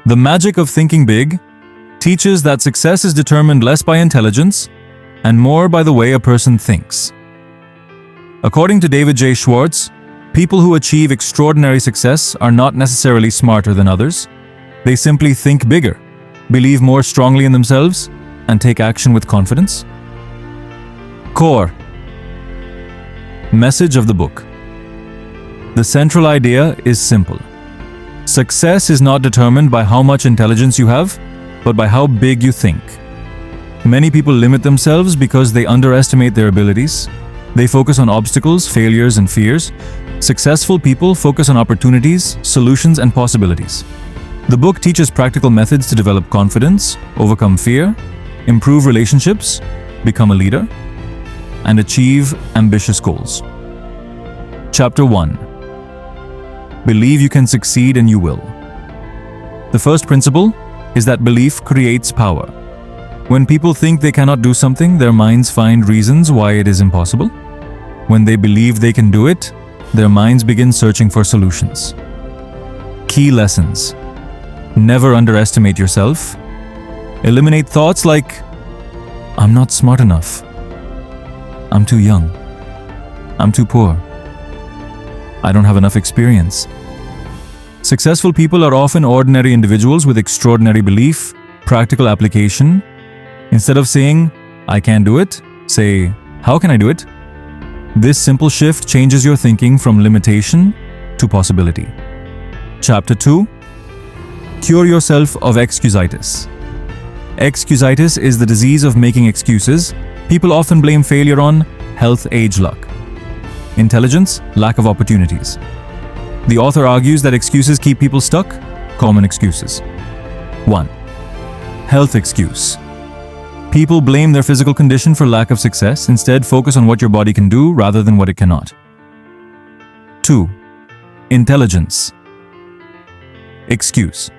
The magic of thinking big teaches that success is determined less by intelligence and more by the way a person thinks. According to David J. Schwartz, people who achieve extraordinary success are not necessarily smarter than others. They simply think bigger, believe more strongly in themselves, and take action with confidence. Core. Message of the book. The central idea is simple. Success is not determined by how much intelligence you have, but by how big you think. Many people limit themselves because they underestimate their abilities. They focus on obstacles, failures, and fears. Successful people focus on opportunities, solutions, and possibilities. The book teaches practical methods to develop confidence, overcome fear, improve relationships, become a leader, and achieve ambitious goals. Chapter 1. Believe you can succeed and you will. The first principle is that belief creates power. When people think they cannot do something, their minds find reasons why it is impossible. When they believe they can do it, their minds begin searching for solutions. Key lessons. Never underestimate yourself. Eliminate thoughts like, I'm not smart enough. I'm too young. I'm too poor. I don't have enough experience. Successful people are often ordinary individuals with extraordinary belief, practical application. Instead of saying, I can't do it, say, how can I do it? This simple shift changes your thinking from limitation to possibility. Chapter 2. Cure yourself of excusitis. Excusitis is the disease of making excuses. People often blame failure on health, age, luck. Intelligence, lack of opportunities. The author argues that excuses keep people stuck. Common excuses. 1. Health excuse. People blame their physical condition for lack of success. Instead, focus on what your body can do rather than what it cannot. 2. Intelligence. Excuse.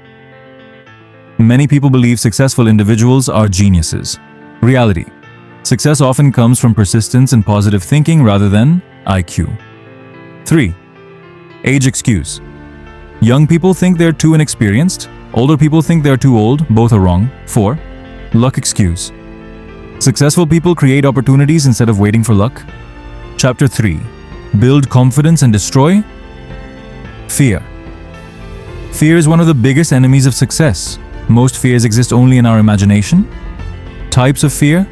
Many people believe successful individuals are geniuses. Reality. Success often comes from persistence and positive thinking rather than IQ. 3. Age excuse. Young people think they're too inexperienced. Older people think they're too old. Both are wrong. 4. Luck excuse. Successful people create opportunities instead of waiting for luck. Chapter 3. Build confidence and destroy fear. Fear is one of the biggest enemies of success. Most fears exist only in our imagination. Types of fear: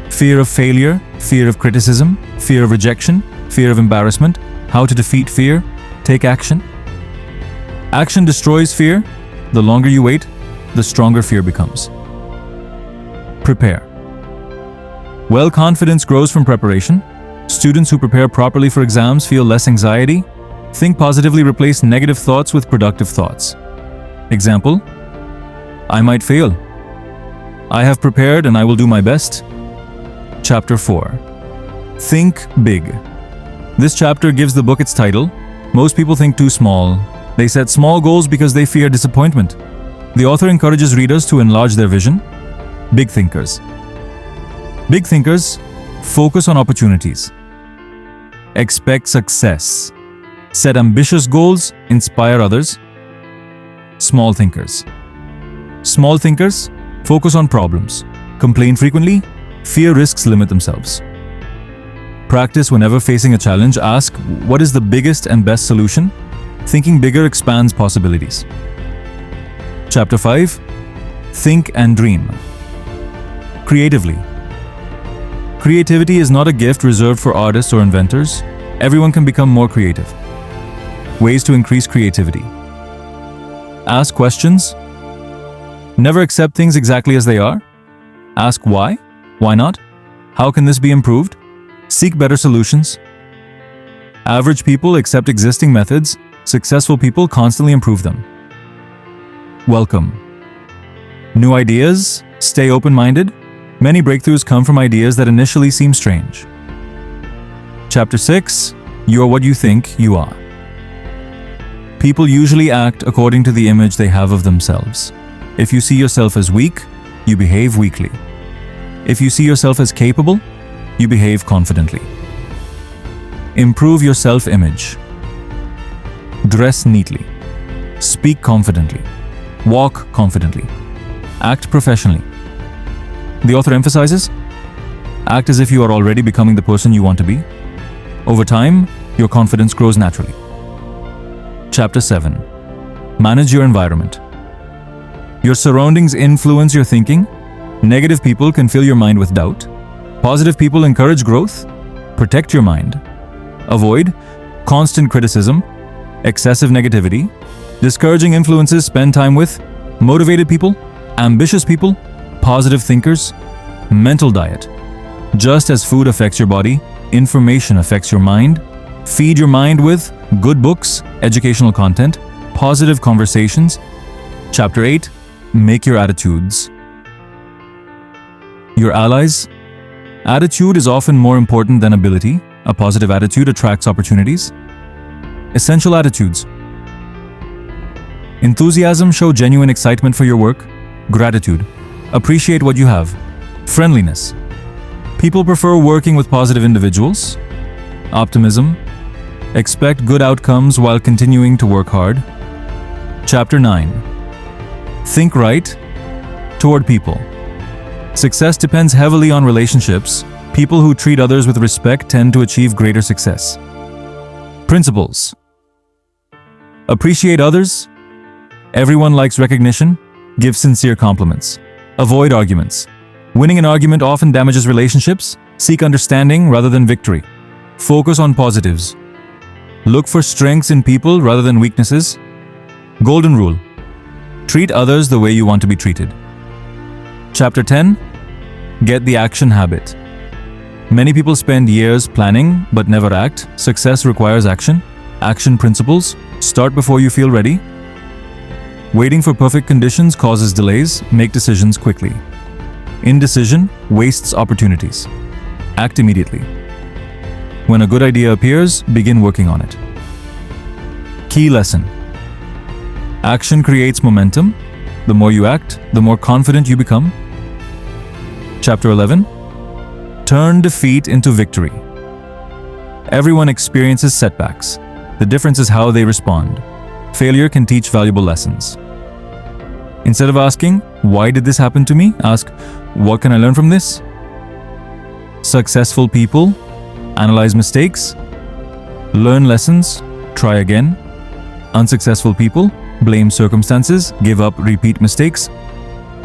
fear of failure, fear of criticism, fear of rejection, fear of embarrassment. How to defeat fear: take action. Action destroys fear. The longer you wait, the stronger fear becomes. Prepare. Well, confidence grows from preparation. Students who prepare properly for exams feel less anxiety. Think positively, replace negative thoughts with productive thoughts. Example: I might fail. I have prepared and I will do my best. Chapter 4. Think big. This chapter gives the book its title. Most people think too small. They set small goals because they fear disappointment. The author encourages readers to enlarge their vision. Big thinkers. Big thinkers focus on opportunities. Expect success. Set ambitious goals, inspire others. Small thinkers. Small thinkers focus on problems, complain frequently, fear risks, limit themselves. Practice whenever facing a challenge. Ask, what is the biggest and best solution? Thinking bigger expands possibilities. Chapter 5. Think and dream. Creatively. Creativity is not a gift reserved for artists or inventors. Everyone can become more creative. Ways to increase creativity. Ask questions. Never accept things exactly as they are. Ask why? Why not? How can this be improved? Seek better solutions. Average people accept existing methods. Successful people constantly improve them. Welcome. New ideas. Stay open-minded. Many breakthroughs come from ideas that initially seem strange. Chapter 6. You are what you think you are. People usually act according to the image they have of themselves. If you see yourself as weak, you behave weakly. If you see yourself as capable, you behave confidently. Improve your self-image. Dress neatly. Speak confidently. Walk confidently. Act professionally. The author emphasizes, act as if you are already becoming the person you want to be. Over time, your confidence grows naturally. Chapter 7. Manage your environment. Your surroundings influence your thinking. Negative people can fill your mind with doubt. Positive people encourage growth. Protect your mind. Avoid constant criticism, excessive negativity. Discouraging influences spend time with motivated people, ambitious people, positive thinkers. Mental diet. Just as food affects your body, information affects your mind. Feed your mind with good books, educational content, positive conversations. Chapter 8. Make your attitudes. Your allies. Attitude is often more important than ability. A positive attitude attracts opportunities. Essential attitudes. Enthusiasm, show genuine excitement for your work. Gratitude, appreciate what you have. Friendliness, people prefer working with positive individuals. Optimism, expect good outcomes while continuing to work hard. Chapter 9. Think right toward people. Success depends heavily on relationships. People who treat others with respect tend to achieve greater success. Principles. Appreciate others. Everyone likes recognition. Give sincere compliments. Avoid arguments. Winning an argument often damages relationships. Seek understanding rather than victory. Focus on positives. Look for strengths in people rather than weaknesses. Golden rule. Treat others the way you want to be treated. Chapter 10. Get the action habit. Many people spend years planning but never act. Success requires action. Action principles. Start before you feel ready. Waiting for perfect conditions causes delays. Make decisions quickly. Indecision wastes opportunities. Act immediately. When a good idea appears, begin working on it. Key lesson. Action creates momentum. The more you act, the more confident you become. Chapter 11. Turn defeat into victory. Everyone experiences setbacks. The difference is how they respond. Failure can teach valuable lessons. Instead of asking, "Why did this happen to me?" ask, "What can I learn from this?" Successful people analyze mistakes, learn lessons, try again. Unsuccessful people blame circumstances, give up, repeat mistakes.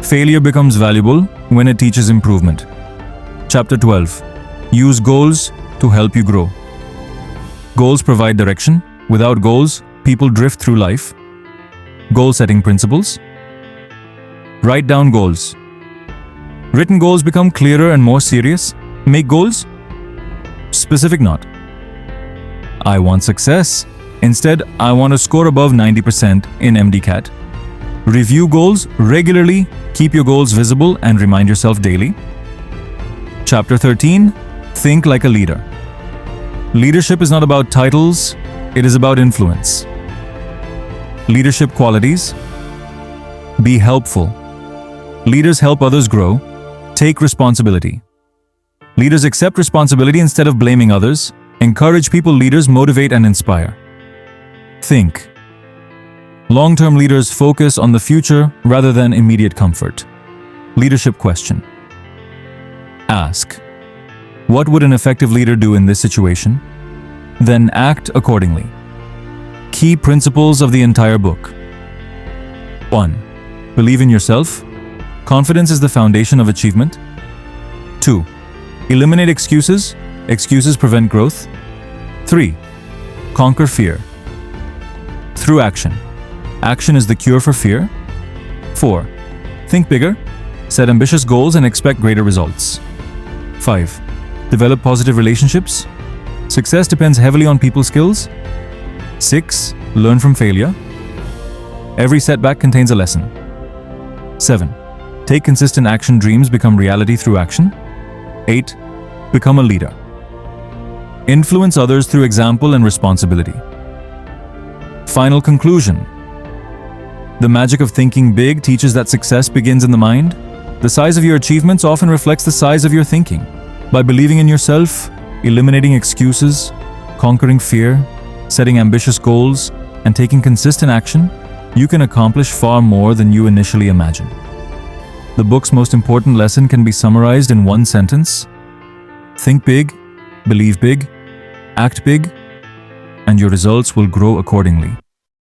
Failure becomes valuable when it teaches improvement. Chapter 12. Use goals to help you grow. Goals provide direction. Without goals, people drift through life. Goal-setting principles. Write down goals. Written goals become clearer and more serious. Make goals specific, not "I want success." Instead, "I want to score above 90% in MDCAT." Review goals regularly. Keep your goals visible and remind yourself daily. Chapter 13. Think like a leader. Leadership is not about titles, it is about influence. Leadership qualities. Be helpful. Leaders help others grow. Take responsibility. Leaders accept responsibility instead of blaming others. Encourage people. Leaders motivate and inspire. Think. Long-term leaders focus on the future rather than immediate comfort. Leadership question. Ask, what would an effective leader do in this situation? Then act accordingly. Key principles of the entire book. 1. Believe in yourself. Confidence is the foundation of achievement. 2. Eliminate excuses. Excuses prevent growth. 3. Conquer fear through action. Action is the cure for fear. 4. Think bigger. Set ambitious goals and expect greater results. 5. Develop positive relationships. Success depends heavily on people skills. 6. Learn from failure. Every setback contains a lesson. 7. Take consistent action. Dreams become reality through action. 8. Become a leader. Influence others through example and responsibility. Final conclusion. The magic of thinking big teaches that success begins in the mind. The size of your achievements often reflects the size of your thinking. By believing in yourself, eliminating excuses, conquering fear, setting ambitious goals, and taking consistent action, you can accomplish far more than you initially imagined. The book's most important lesson can be summarized in one sentence: think big, believe big, act big, and your results will grow accordingly.